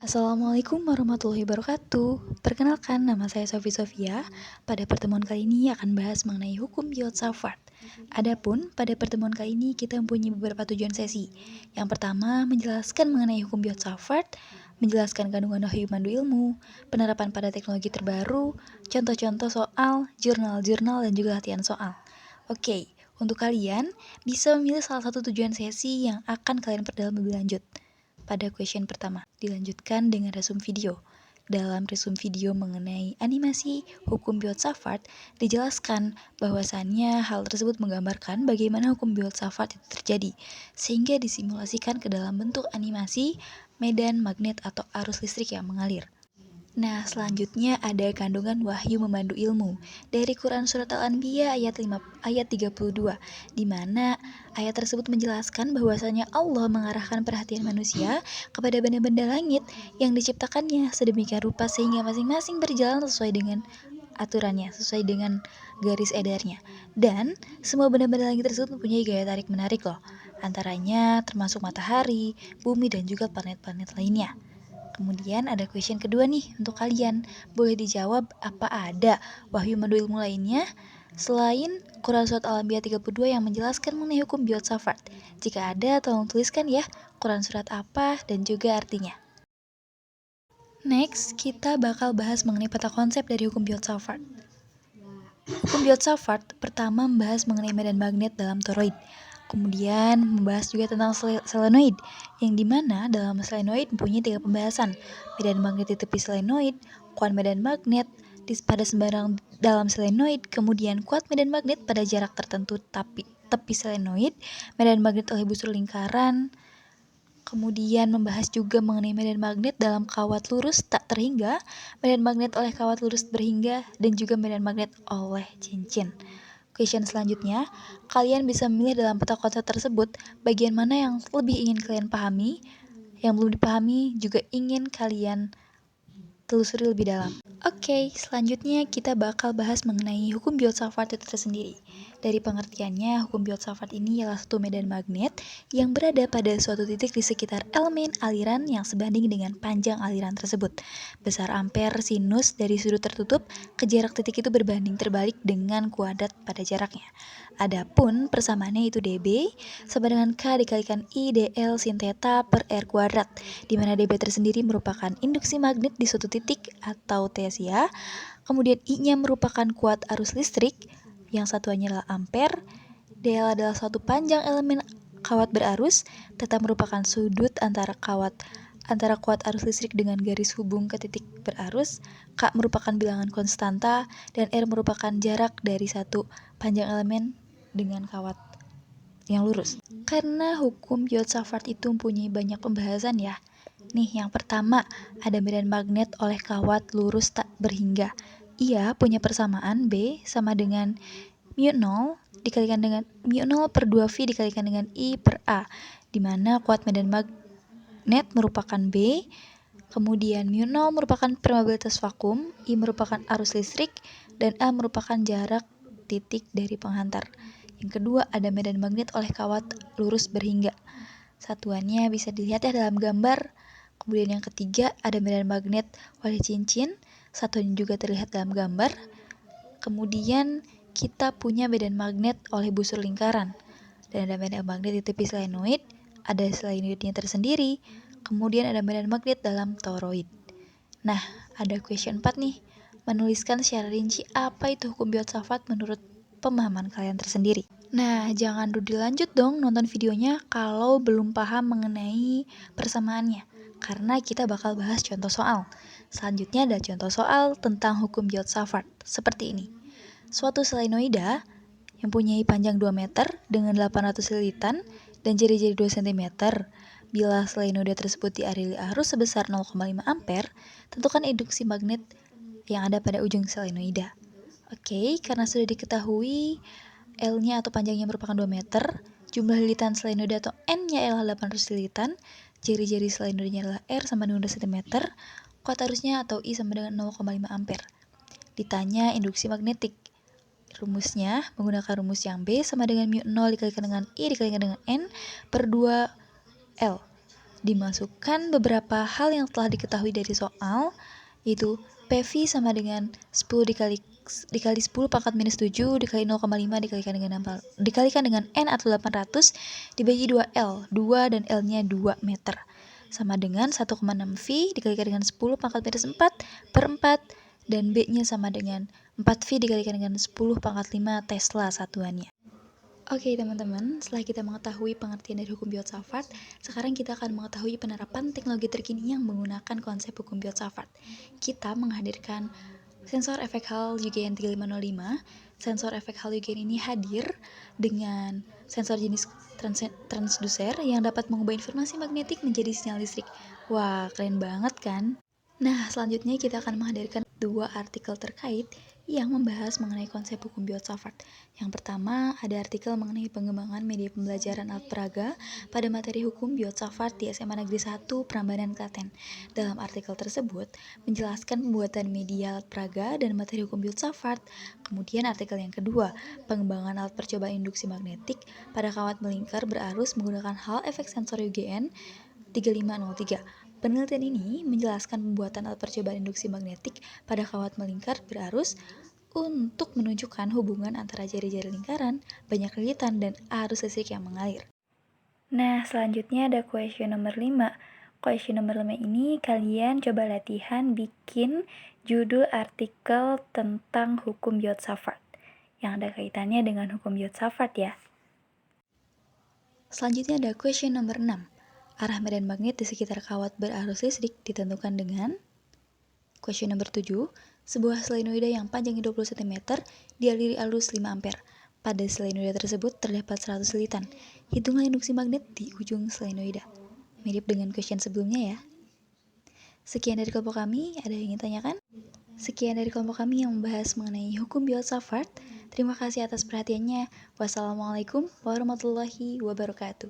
Assalamualaikum warahmatullahi wabarakatuh. Perkenalkan, nama saya Sofi Sofia. Pada pertemuan kali ini akan bahas mengenai hukum filsafat. Adapun pada pertemuan kali ini kita mempunyai beberapa tujuan sesi. Yang pertama, menjelaskan mengenai hukum filsafat, menjelaskan kandungan wahyu mandu ilmu, penerapan pada teknologi terbaru, contoh-contoh soal, jurnal-jurnal, dan juga latihan soal. Oke, untuk kalian bisa memilih salah satu tujuan sesi yang akan kalian perdalam lebih lanjut. Pada question pertama, dilanjutkan dengan resum video. Dalam resum video mengenai animasi hukum filsafat, dijelaskan bahwasannya hal tersebut menggambarkan bagaimana hukum filsafat itu terjadi, sehingga disimulasikan ke dalam bentuk animasi, medan magnet atau arus listrik yang mengalir. Nah, selanjutnya ada kandungan wahyu memandu ilmu dari Quran Surat Al-Anbiya ayat 32, di mana ayat tersebut menjelaskan bahwasanya Allah mengarahkan perhatian manusia kepada benda-benda langit yang diciptakannya sedemikian rupa sehingga masing-masing berjalan sesuai dengan aturannya, sesuai dengan garis edarnya. Dan semua benda-benda langit tersebut mempunyai gaya tarik menarik loh. Antaranya termasuk matahari, bumi, dan juga planet-planet lainnya. Kemudian ada question kedua nih untuk kalian. Boleh dijawab apa ada wahyu mandu ilmu lainnya selain Quran Surat Al-Anbiya 32 yang menjelaskan mengenai hukum filsafat? Jika ada, tolong tuliskan ya Quran Surat apa dan juga artinya. Next, kita bakal bahas mengenai peta konsep dari hukum filsafat. Hukum filsafat pertama membahas mengenai medan magnet dalam toroid. Kemudian membahas juga tentang selenoid, yang dimana dalam selenoid mempunyai 3 pembahasan. Medan magnet di tepi selenoid, kuat medan magnet pada sembarang dalam selenoid, kemudian kuat medan magnet pada jarak tertentu tepi selenoid, medan magnet oleh busur lingkaran. Kemudian membahas juga mengenai medan magnet dalam kawat lurus tak terhingga, medan magnet oleh kawat lurus berhingga, dan juga medan magnet oleh cincin. Question selanjutnya, kalian bisa memilih dalam peta konsep tersebut bagian mana yang lebih ingin kalian pahami, yang belum dipahami juga ingin kalian telusuri lebih dalam. Oke, selanjutnya kita bakal bahas mengenai hukum filsafat itu tersendiri. Dari pengertiannya, hukum filsafat ini ialah satu medan magnet yang berada pada suatu titik di sekitar elemen aliran yang sebanding dengan panjang aliran tersebut. Besar ampere sinus dari sudut tertutup ke jarak titik itu berbanding terbalik dengan kuadrat pada jaraknya. Adapun persamaannya itu dB sama dengan K dikalikan I dl sin theta per R kuadrat, di mana dB tersendiri merupakan induksi magnet di suatu titik atau tesia, kemudian I-nya merupakan kuat arus listrik, yang satuannya adalah ampere, dl adalah suatu panjang elemen kawat berarus, theta merupakan sudut antara kuat arus listrik dengan garis hubung ke titik berarus, K merupakan bilangan konstanta, dan R merupakan jarak dari satu panjang elemen dengan kawat yang lurus. Karena hukum filsafat itu mempunyai banyak pembahasan ya. Nih, yang pertama ada medan magnet oleh kawat lurus tak berhingga. Ia punya persamaan B sama dengan mu0 dikalikan dengan mu0 per 2V dikalikan dengan I per A, di mana kuat medan magnet merupakan B, kemudian mu0 merupakan permeabilitas vakum, I merupakan arus listrik, dan A merupakan jarak titik dari penghantar. Yang kedua ada medan magnet oleh kawat lurus berhingga. Satuannya bisa dilihat ya dalam gambar. Kemudian yang ketiga ada medan magnet oleh cincin. Satuannya juga terlihat dalam gambar. Kemudian kita punya medan magnet oleh busur lingkaran. Dan ada medan magnet di tepi selenoid. Ada selenoidnya tersendiri. Kemudian ada medan magnet dalam toroid. Nah, ada question 4 nih. Menuliskan secara rinci apa itu hukum filsafat menurut pemahaman kalian tersendiri. Nah, jangan dulu dilanjut dong nonton videonya kalau belum paham mengenai persamaannya, karena kita bakal bahas contoh soal. Selanjutnya ada contoh soal tentang hukum filsafat, seperti ini. Suatu selenoida yang mempunyai panjang 2 meter dengan 800 lilitan dan jari-jari 2 cm. Bila selenoida tersebut dialiri arus sebesar 0,5 ampere, tentukan induksi magnet yang ada pada ujung selenoida. Oke, karena sudah diketahui L-nya atau panjangnya merupakan 2 meter, jumlah lilitan selenoida atau N-nya adalah 800 lilitan, jari-jari selenoidanya adalah R sama dengan 2 cm, kuat arusnya atau I sama dengan 0,5 ampere. Ditanya induksi magnetik. Rumusnya menggunakan rumus yang B sama dengan mu0 dikalikan dengan I dikalikan dengan N per 2 L. Dimasukkan beberapa hal yang telah diketahui dari soal, yaitu PV sama dengan 10 dikali 10 pangkat minus 7 dikali 0,5 dikalikan dengan N atau 800 dibagi 2L, 2 dan L-nya 2 meter. Sama dengan 1,6 V dikalikan dengan 10 pangkat minus 4 per 4 dan B-nya sama dengan 4 V dikalikan dengan 10 pangkat 5 Tesla satuannya. Oke teman-teman, setelah kita mengetahui pengertian dari hukum Biot-Savart, sekarang kita akan mengetahui penerapan teknologi terkini yang menggunakan konsep hukum Biot-Savart. Kita menghadirkan sensor efek Hall UGN 3505. Sensor efek Hall UGN ini hadir dengan sensor jenis transducer yang dapat mengubah informasi magnetik menjadi sinyal listrik. Wah, keren banget kan? Nah, selanjutnya kita akan menghadirkan 2 artikel terkait yang membahas mengenai konsep hukum Biot-Savart. Yang pertama, ada artikel mengenai pengembangan media pembelajaran alat peraga pada materi hukum Biot-Savart di SMA Negeri 1 Prambanan Klaten. Dalam artikel tersebut, menjelaskan pembuatan media alat peraga dan materi hukum Biot-Savart. Kemudian artikel yang kedua, pengembangan alat percobaan induksi magnetik pada kawat melingkar berarus menggunakan Hall efek sensor UGN 3503. Penelitian ini menjelaskan pembuatan alat percobaan induksi magnetik pada kawat melingkar berarus untuk menunjukkan hubungan antara jari-jari lingkaran, banyak lilitan, dan arus listrik yang mengalir. Nah, selanjutnya ada question nomor 5. Question nomor 5 ini kalian coba latihan bikin judul artikel tentang hukum Biot-Savart yang ada kaitannya dengan hukum Biot-Savart ya. Selanjutnya ada question nomor 6. Arah medan magnet di sekitar kawat berarus listrik ditentukan dengan question nomor 7. Sebuah solenoida yang panjangnya 20 cm dialiri arus 5 ampere. Pada solenoida tersebut terdapat 100 lilitan. Hitunglah induksi magnet di ujung solenoida. Mirip dengan question sebelumnya ya. Sekian dari kelompok kami, ada yang ingin tanyakan? Sekian dari kelompok kami yang membahas mengenai hukum Biot-Savart. Terima kasih atas perhatiannya. Wassalamualaikum warahmatullahi wabarakatuh.